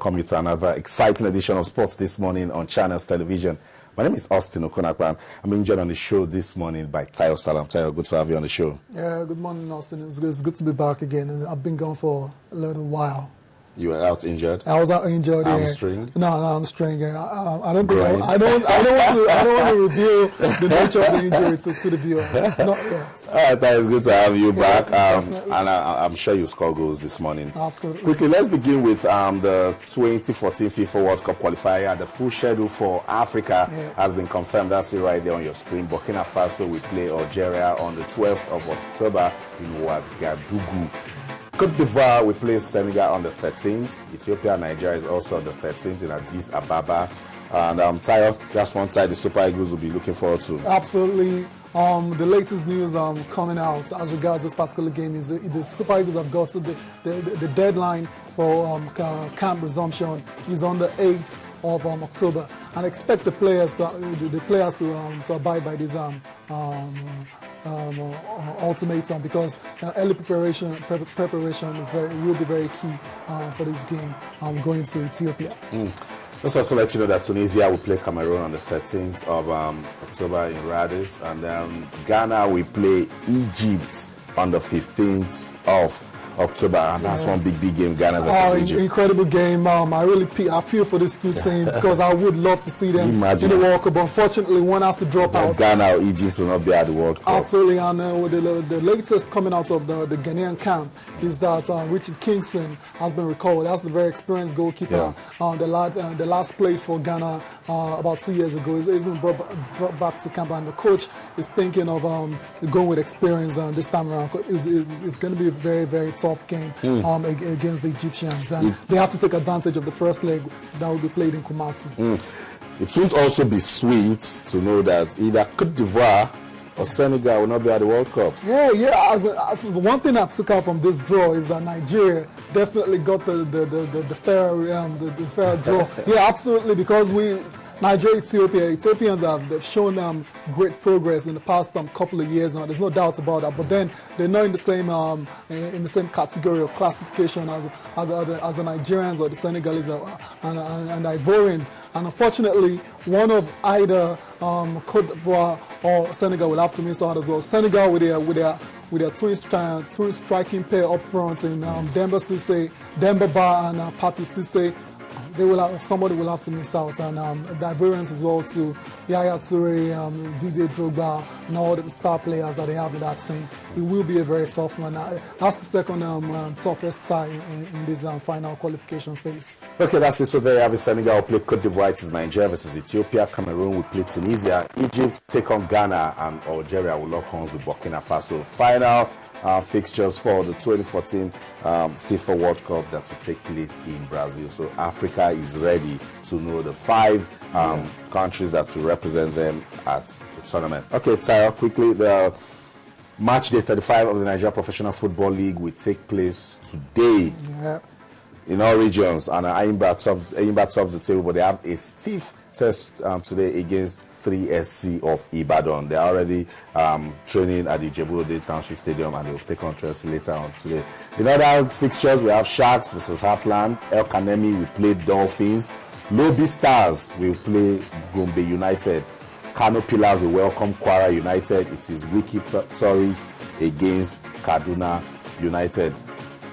welcome you to another exciting edition of Sports This Morning on Channels Television. My name is Austin Okonakwan. I'm being joined on the show this morning by Tayo Salam. Tayo, good to have you on the show. Yeah, good morning, Austin. It's good to be back again. And I've been gone for a little while. You were out injured? I was out injured. Hamstring? No, hamstring. I don't want to reveal the nature of the injury to the viewers. Not yet. All right, Tayo, it's good to have you back. And I'm sure you scored goals this morning. Absolutely. Quickly, let's begin with the 2014 FIFA World Cup qualifier. The full schedule for Africa has been confirmed. That's it right there on your screen. Burkina Faso will play Algeria on the 12th of October in Ouagadougou. Côte d'Ivoire will play Senegal on the 13th. Ethiopia and Nigeria is also on the 13th in Addis Ababa. And Tayo, that's one side the Super Eagles will be looking forward to. Absolutely. The latest news coming out as regards this particular game is the Super Eagles have got to the deadline for camp resumption is on the 8th of October, and expect the players to abide by this ultimatum, because early preparation will be very key for this game going to Ethiopia. Let's also let you know that Tunisia will play Cameroon on the 13th of October in Radis, and then Ghana will play Egypt on the 15th of October, and that's one big game, Ghana versus Egypt. Incredible game. I feel for these two teams because I would love to see them in the World Cup, but unfortunately one has to drop out. Ghana or Egypt will not be at the World Cup. Absolutely, and the latest coming out of the Ghanaian camp is that Richard Kingston has been recalled. That's the very experienced goalkeeper. The last played for Ghana about 2 years ago. He's been brought back to camp, and the coach is thinking of going with experience this time around. It's going to be a very, very tough game against the Egyptians, and they have to take advantage of the first leg that will be played in Kumasi. It would also be sweet to know that either Côte d'Ivoire or Senegal will not be at the World Cup. One thing I took out from this draw is that Nigeria definitely got the fair draw. Yeah, absolutely, because Nigeria, Ethiopians have shown great progress in the past couple of years now. There's no doubt about that. But then they're not in the same category of classification as the Nigerians or the Senegalese and the Ivorians. And unfortunately, one of either Côte d'Ivoire or Senegal will have to miss out as well. Senegal with their twin striking pair up front in Demba Ba and Papi Cissé. Somebody will have to miss out, and the Ivorians as well too. Yaya Toure, Didier Drogba, and all the star players that they have in that team. It will be a very tough one. That's the second toughest tie in this final qualification phase. Okay, that's it. So there you have it. Senegal will play Côte d'Ivoire. It is Nigeria versus Ethiopia. Cameroon will play Tunisia. Egypt take on Ghana, and Algeria will lock horns with Burkina Faso. Final fixtures for the 2014 FIFA World Cup that will take place in Brazil. So Africa is ready to know the 5 countries that will represent them at the tournament. Okay, Tayo, quickly, the match day 35 of the Nigeria Professional Football League will take place today in all regions, and Enyimba tops the table, but they have a stiff test today against 3SC of Ibadan. They are already training at the Ijebu-Ode Township Stadium, and they will take on Chelsea later on today. In other fixtures, we have Sharks versus Heartland. El Kanemi will play Dolphins. Lobby Stars will play Gombe United. Kano Pillars will welcome Kwara United. It is Wiki Tories against Kaduna United.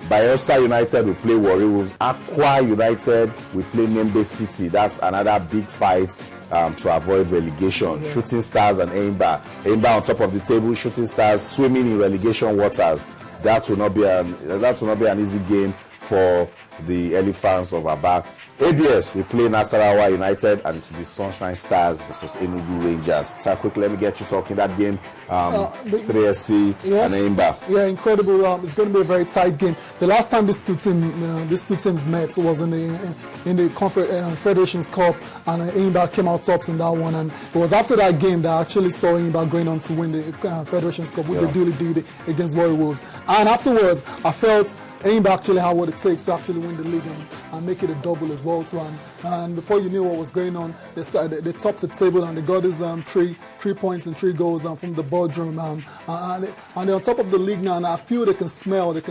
Bayelsa United will play Warri Wolves. Akwa United will play Nembe City. That's another big fight to avoid relegation. Shooting Stars and Enyimba. Enyimba on top of the table. Shooting Stars swimming in relegation waters. That will not be an easy game for the Elephants of Aba. ABS will play Nasarawa United, and it will be Sunshine Stars versus Enugu Rangers. So quickly, let me get you talking that game. 3SC and Enyimba. Yeah, incredible. It's going to be a very tight game. The last time these two teams met was in the Federations Cup, and Enyimba came out tops in that one. And it was after that game that I actually saw Enyimba going on to win the Federations Cup, which they duly did against Warri Wolves. And afterwards, I felt Enyimba actually have what it takes to actually win the league and make it a double as well too. And before you knew what was going on, they topped the table and they got these 3 points and 3 goals from the boardroom. And they're on top of the league now, and I feel they can smell the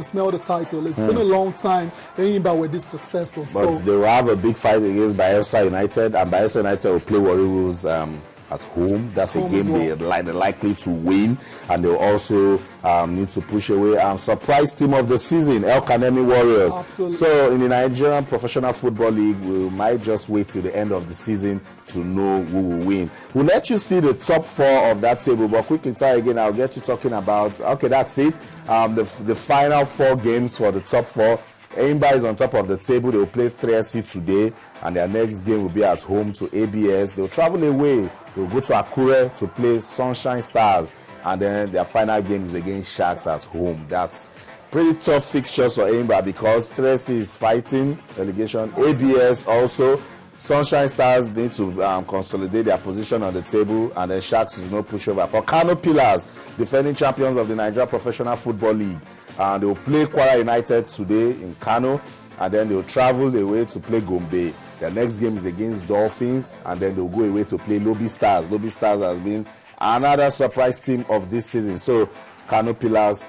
title. It's been a long time Enyimba were this successful. But they will have a big fight against Bayelsa United, and Bayelsa United will play Warri Wolves at home. That's a game they're likely to win, and they'll also need to push away surprise team of the season, El Kanemi Warriors. Absolutely. So in the Nigerian Professional Football League, we might just wait till the end of the season to know who will win. We'll let you see the top 4 of that table, but quickly try again, I'll get you talking about, okay, that's it. The final 4 games for the top 4. Enyimba is on top of the table. They will play 3SC today, and their next game will be at home to ABS. They'll travel away. They'll go to Akure to play Sunshine Stars, and then their final game is against Sharks at home. That's pretty tough fixtures for Enyimba because 3SC is fighting relegation. ABS also. Sunshine Stars need to consolidate their position on the table, and then Sharks is no pushover. For Kano Pillars, defending champions of the Nigeria Professional Football League, and they will play Kwara United today in Kano, and then they will travel away to play Gombe. Their next game is against Dolphins, and then they will go away to play Lobby Stars. Lobby Stars has been another surprise team of this season. So Kano Pillars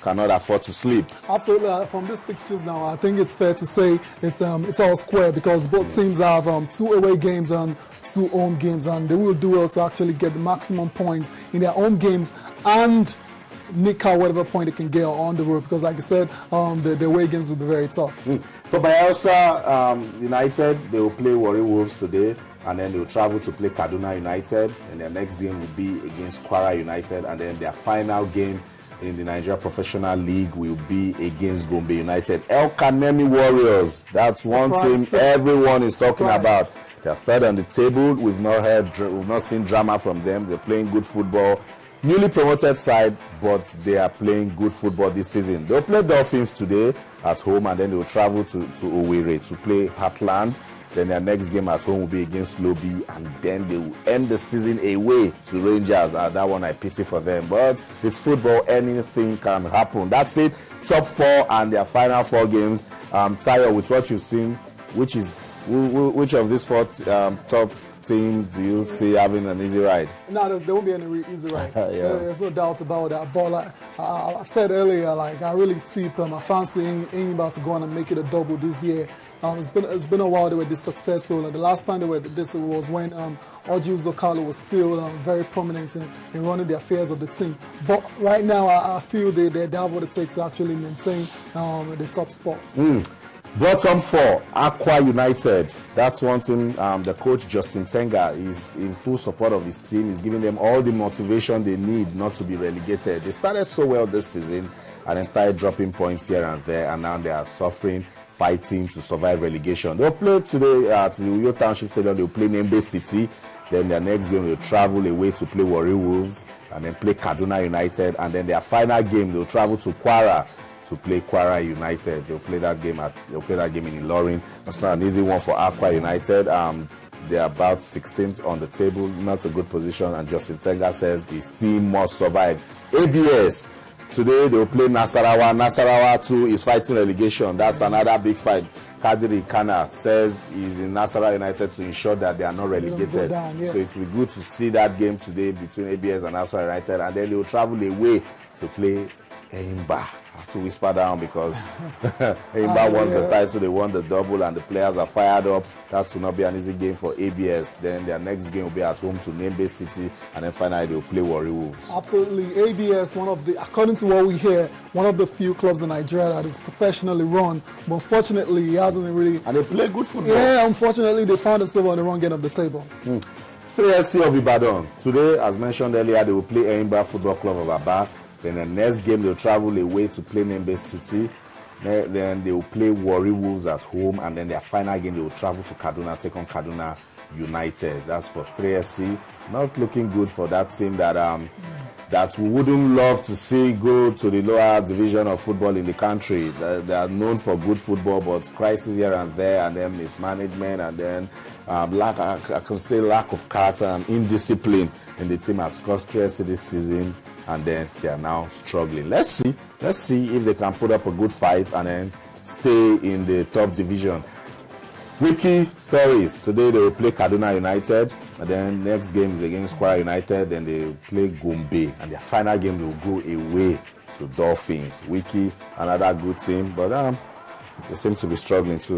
cannot afford to sleep. Absolutely. From these fixtures now, I think it's fair to say it's all square because both teams have 2 away games and 2 home games, and they will do well to actually get the maximum points in their home games and nick out whatever point they can get on the road, because like I said, the away games will be very tough. For Bayelsa United, they will play Warri Wolves today, and then they will travel to play Kaduna United, and their next game will be against Kwara United, and then their final game in the Nigeria Professional League will be against Gombe United. El Kanemi Warriors, that's one team everyone is talking about. They're third on the table. We've not seen drama from them. They're playing good football. Newly promoted side, but they are playing good football this season. They'll play Dolphins today at home, and then they'll travel to Owerri to play Heartland. Then their next game at home will be against Lobby, and then they will end the season away to Rangers. That one I pity for them, but it's football, anything can happen. That's it. Top 4 and their final 4 games. Tayo, with what you've seen, which of these 4 top teams do you see having an easy ride? No, there won't be any easy ride. There's no doubt about that. But like I've said earlier, like I really tip my fancy Enyimba to go on and make it a double this year. It's been a while they were this successful. Like the last time they were this was when Oji Uzokalo was still very prominent in running the affairs of the team. But right now, I feel they have what it takes to actually maintain the top spots. Bottom 4, Aqua United. That's one thing. The coach, Justin Tenga, is in full support of his team. He's giving them all the motivation they need not to be relegated. They started so well this season and then started dropping points here and there, and now they are suffering, fighting to survive relegation. They'll play today at the Uyo Township Stadium. They'll play Nembe City. Then their next game, they'll travel away to play Warri Wolves, and then play Kaduna United. And then their final game, they'll travel to Kwara to play Kwara United. They'll play that game in Ilorin. That's not an easy one for Aqua United. They're about 16th on the table, not a good position, and Justin Tenga says his team must survive. ABS, today they'll play Nasarawa. Nasarawa too is fighting relegation. That's another big fight. Kadiri Kana says he's in Nasarawa United to ensure that they are not relegated. Yes. So it will be good to see that game today between ABS and Nasarawa United, and then they'll travel away to play Enyimba. I have to whisper down because Enyimba wants the title, they won the double, and the players are fired up. That will not be an easy game for ABS. Then their next game will be at home to Nembe City, and then finally they'll play Warri Wolves. Absolutely. ABS, according to what we hear, one of the few clubs in Nigeria that is professionally run, but unfortunately he hasn't really... And they play good football. Yeah, unfortunately they found themselves on the wrong end of the table. 3SC of Ibadan. Today, as mentioned earlier, they will play Enyimba Football Club of Aba. Then the next game, they'll travel away to play Nembe City. Then they will play Warri Wolves at home. And then their final game, they will travel to Kaduna, take on Kaduna United. That's for 3SC. Not looking good for that team that that we wouldn't love to see go to the lower division of football in the country. They are known for good football, but crisis here and there, and then mismanagement, and then I can say lack of character and indiscipline in the team has caused stress this season, and then they are now struggling. Let's see if they can put up a good fight and then stay in the top division. Wiki Tories, today they will play Kaduna United, and then next game is against Kwara United, then they play Gombe, and their final game they will go away to Dolphins. Wiki, another good team, but they seem to be struggling too.